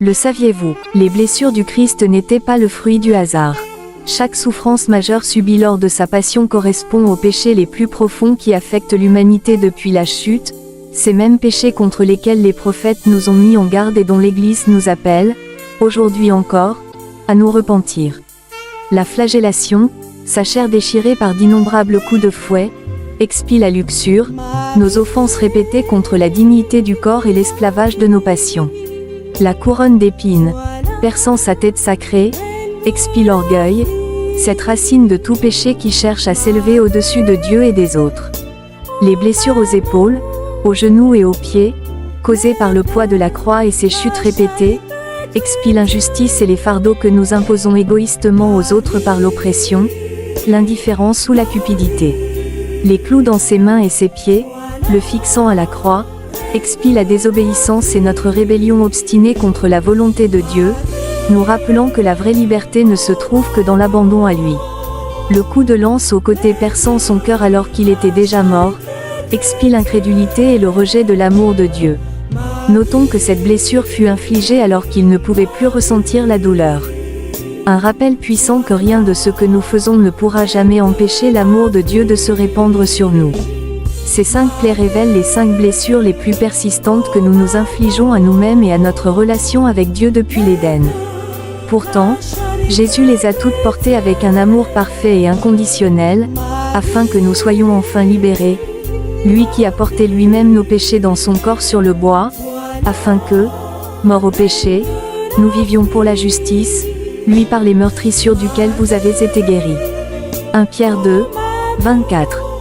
Le saviez-vous, les blessures du Christ n'étaient pas le fruit du hasard. Chaque souffrance majeure subie lors de sa passion correspond aux péchés les plus profonds qui affectent l'humanité depuis la chute, ces mêmes péchés contre lesquels les prophètes nous ont mis en garde et dont l'Église nous appelle, aujourd'hui encore, à nous repentir. La flagellation, sa chair déchirée par d'innombrables coups de fouet, expie la luxure, nos offenses répétées contre la dignité du corps et l'esclavage de nos passions. La couronne d'épines, perçant sa tête sacrée, expie l'orgueil, cette racine de tout péché qui cherche à s'élever au-dessus de Dieu et des autres. Les blessures aux épaules, aux genoux et aux pieds, causées par le poids de la croix et ses chutes répétées, expient l'injustice et les fardeaux que nous imposons égoïstement aux autres par l'oppression, l'indifférence ou la cupidité. Les clous dans ses mains et ses pieds, le fixant à la croix, expient la désobéissance et notre rébellion obstinée contre la volonté de Dieu, nous rappelant que la vraie liberté ne se trouve que dans l'abandon à lui. Le coup de lance au côté perçant son cœur alors qu'il était déjà mort, expie l'incrédulité et le rejet de l'amour de Dieu. Notons que cette blessure fut infligée alors qu'il ne pouvait plus ressentir la douleur. Un rappel puissant que rien de ce que nous faisons ne pourra jamais empêcher l'amour de Dieu de se répandre sur nous. Ces 5 plaies révèlent les 5 blessures les plus persistantes que nous nous infligeons à nous-mêmes et à notre relation avec Dieu depuis l'Éden. Pourtant, Jésus les a toutes portées avec un amour parfait et inconditionnel, afin que nous soyons enfin libérés, lui qui a porté lui-même nos péchés dans son corps sur le bois, afin que, morts au péché, nous vivions pour la justice, lui par les meurtrissures duquel vous avez été guéris. 1 Pierre 2, 24.